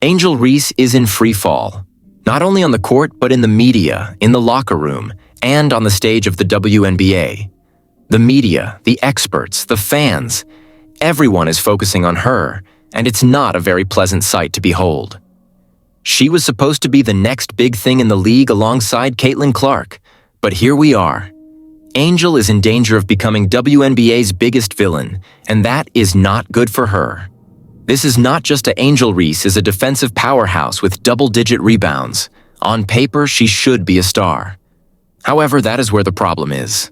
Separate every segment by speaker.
Speaker 1: Angel Reese is in free fall, not only on the court but in the media, in the locker room, and on the stage of the WNBA. The media, the experts, the fans, everyone is focusing on her, and it's not a very pleasant sight to behold. She was supposed to be the next big thing in the league alongside Caitlin Clark, but here we are. Angel is in danger of becoming WNBA's biggest villain, and that is not good for her. This is not just a Angel Reese is a defensive powerhouse with double-digit rebounds. On paper, she should be a star. However, that is where the problem is.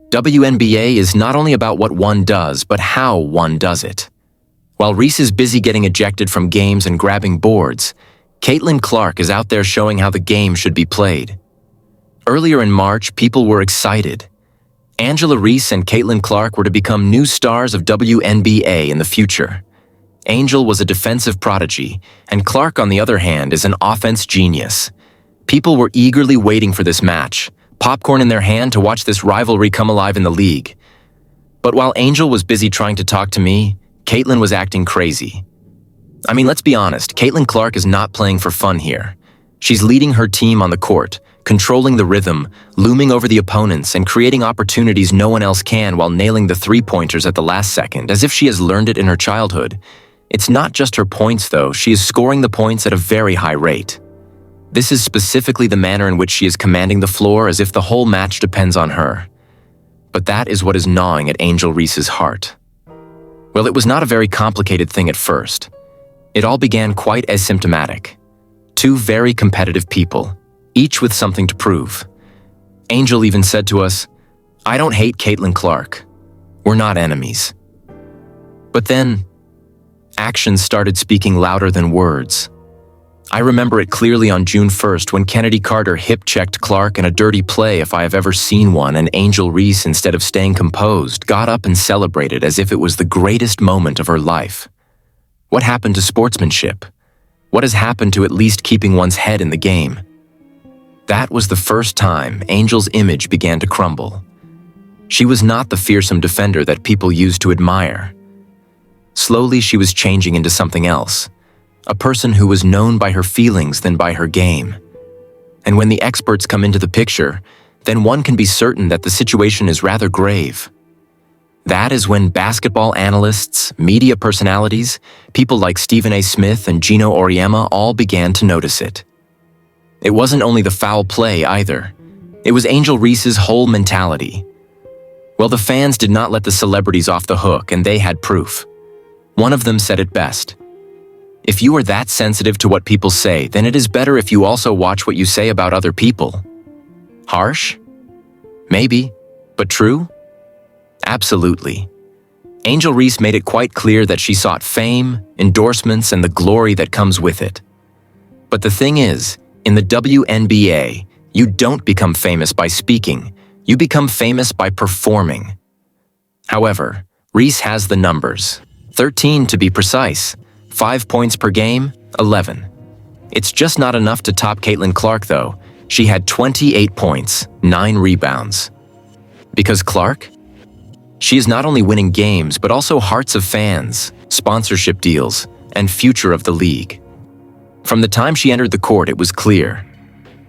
Speaker 1: WNBA is not only about what one does, but how one does it. While Reese is busy getting ejected from games and grabbing boards, Caitlin Clark is out there showing how the game should be played. Earlier in March, people were excited. Angela Reese and Caitlin Clark were to become new stars of WNBA in the future. Angel was a defensive prodigy, and Clark, on the other hand, is an offense genius. People were eagerly waiting for this match, popcorn in their hand to watch this rivalry come alive in the league. But while Angel was busy trying to talk to me, Caitlin was acting crazy. I mean, let's be honest, Caitlin Clark is not playing for fun here. She's leading her team on the court, controlling the rhythm, looming over the opponents, and creating opportunities no one else can while nailing the three-pointers at the last second, as if she has learned it in her childhood. It's not just her points, though. She is scoring the points at a very high rate. This is specifically the manner in which she is commanding the floor, as if the whole match depends on her. But that is what is gnawing at Angel Reese's heart. Well, it was not a very complicated thing at first. It all began quite asymptomatic. Two very competitive people, each with something to prove. Angel even said to us, "I don't hate Caitlin Clark. We're not enemies." But then, actions started speaking louder than words. I remember it clearly on June 1st when Kennedy Carter hip-checked Clark in a dirty play if I have ever seen one, and Angel Reese, instead of staying composed, got up and celebrated as if it was the greatest moment of her life. What happened to sportsmanship? What has happened to at least keeping one's head in the game? That was the first time Angel's image began to crumble. She was not the fearsome defender that people used to admire. Slowly, she was changing into something else, a person who was known by her feelings than by her game. And when the experts come into the picture, then one can be certain that the situation is rather grave. That is when basketball analysts, media personalities, people like Stephen A. Smith and Gino Auriemma all began to notice it. It wasn't only the foul play either. It was Angel Reese's whole mentality. Well, the fans did not let the celebrities off the hook, and they had proof. One of them said it best. If you are that sensitive to what people say, then it is better if you also watch what you say about other people. Harsh? Maybe, but true? Absolutely. Angel Reese made it quite clear that she sought fame, endorsements, and the glory that comes with it. But the thing is, in the WNBA, you don't become famous by speaking, you become famous by performing. However, Reese has the numbers. 13 to be precise, 5 points per game, 11. It's just not enough to top Caitlin Clark, though. She had 28 points, 9 rebounds. Because Clark? She is not only winning games, but also hearts of fans, sponsorship deals, and future of the league. From the time she entered the court, it was clear.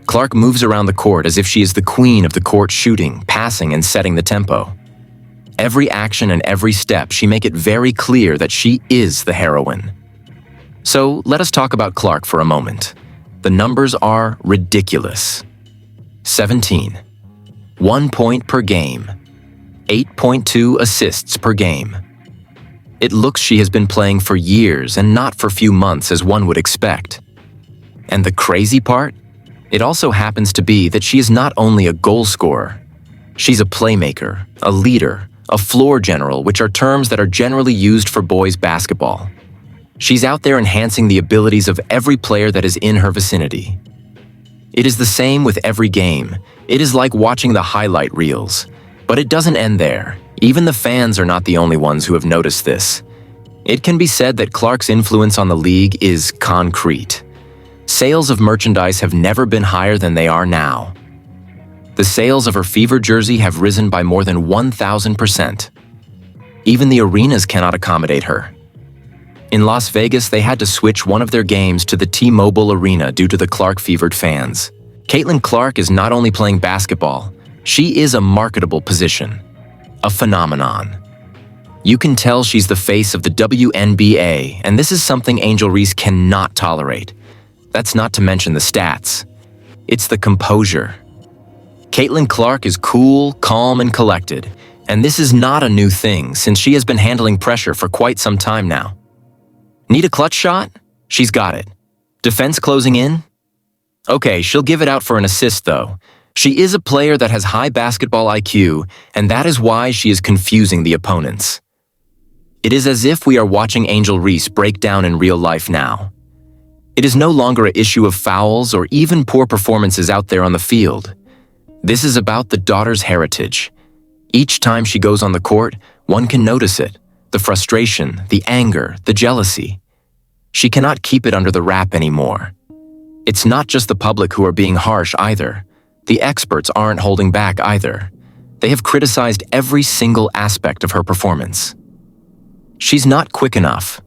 Speaker 1: Clark moves around the court as if she is the queen of the court, shooting, passing, and setting the tempo. Every action and every step, she make it very clear that she is the heroine. So let us talk about Clark for a moment. The numbers are ridiculous. 17. 1 point per game. 8.2 assists per game. It looks she has been playing for years and not for few months as one would expect. And the crazy part? It also happens to be that she is not only a goal scorer. She's a playmaker, a leader, a floor general, which are terms that are generally used for boys basketball. She's out there enhancing the abilities of every player that is in her vicinity. It is the same with every game. It is like watching the highlight reels. But it doesn't end there. Even the fans are not the only ones who have noticed this. It can be said that Clark's influence on the league is concrete. Sales of merchandise have never been higher than they are now. The sales of her Fever jersey have risen by more than 1,000%. Even the arenas cannot accommodate her. In Las Vegas, they had to switch one of their games to the T-Mobile Arena due to the Clark-fevered fans. Caitlin Clark is not only playing basketball, she is a marketable position, a phenomenon. You can tell she's the face of the WNBA, and this is something Angel Reese cannot tolerate. That's not to mention the stats. It's the composure. Caitlin Clark is cool, calm, and collected, and this is not a new thing since she has been handling pressure for quite some time now. Need a clutch shot? She's got it. Defense closing in? Okay, she'll give it out for an assist though. She is a player that has high basketball IQ, and that is why she is confusing the opponents. It is as if we are watching Angel Reese break down in real life now. It is no longer an issue of fouls or even poor performances out there on the field. This is about the daughter's heritage. Each time she goes on the court, one can notice it, the frustration, the anger, the jealousy. She cannot keep it under the wrap anymore. It's not just the public who are being harsh either. The experts aren't holding back either. They have criticized every single aspect of her performance. She's not quick enough.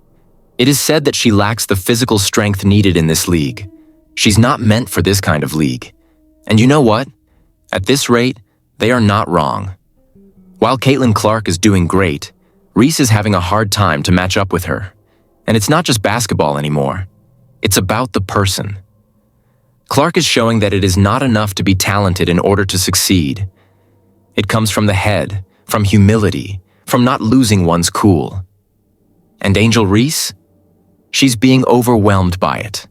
Speaker 1: It is said that she lacks the physical strength needed in this league. She's not meant for this kind of league. And you know what? At this rate, they are not wrong. While Caitlin Clark is doing great, Reese is having a hard time to match up with her. And it's not just basketball anymore. It's about the person. Clark is showing that it is not enough to be talented in order to succeed. It comes from the head, from humility, from not losing one's cool. And Angel Reese? She's being overwhelmed by it.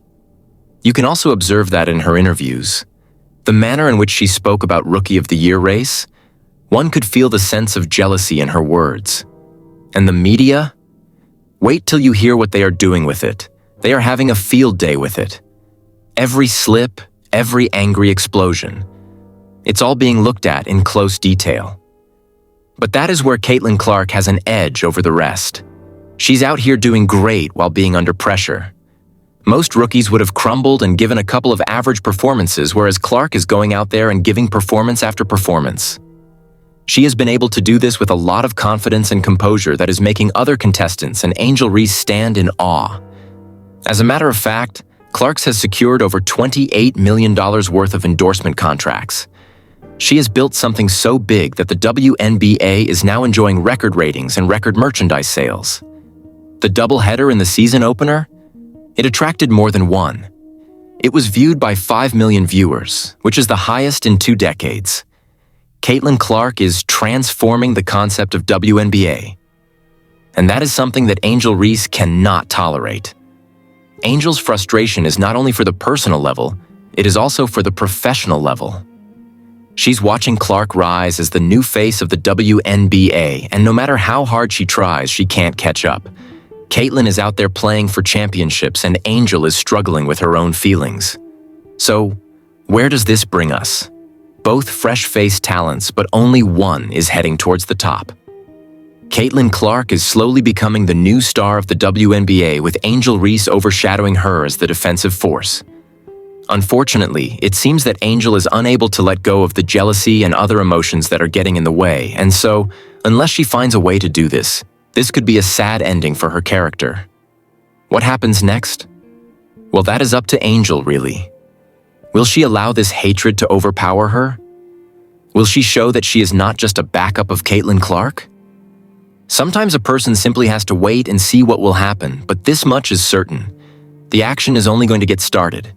Speaker 1: You can also observe that in her interviews. The manner in which she spoke about Rookie of the Year race, one could feel the sense of jealousy in her words. And the media? Wait till you hear what they are doing with it. They are having a field day with it. Every slip, every angry explosion. It's all being looked at in close detail. But that is where Caitlin Clark has an edge over the rest. She's out here doing great while being under pressure. Most rookies would have crumbled and given a couple of average performances, whereas Clark is going out there and giving performance after performance. She has been able to do this with a lot of confidence and composure that is making other contestants and Angel Reese stand in awe. As a matter of fact, Clark's has secured over $28 million worth of endorsement contracts. She has built something so big that the WNBA is now enjoying record ratings and record merchandise sales. The doubleheader in the season opener? It attracted more than one. It was viewed by 5 million viewers, which is the highest in 2 decades. Caitlin Clark is transforming the concept of WNBA. And that is something that Angel Reese cannot tolerate. Angel's frustration is not only for the personal level, it is also for the professional level. She's watching Clark rise as the new face of the WNBA, and no matter how hard she tries, she can't catch up. Caitlin is out there playing for championships, and Angel is struggling with her own feelings. So, where does this bring us? Both fresh-faced talents, but only one is heading towards the top. Caitlin Clark is slowly becoming the new star of the WNBA, with Angel Reese overshadowing her as the defensive force. Unfortunately, it seems that Angel is unable to let go of the jealousy and other emotions that are getting in the way, and so, unless she finds a way to do this, this could be a sad ending for her character. What happens next? Well, that is up to Angel, really. Will she allow this hatred to overpower her? Will she show that she is not just a backup of Caitlin Clark? Sometimes a person simply has to wait and see what will happen, but this much is certain. The action is only going to get started.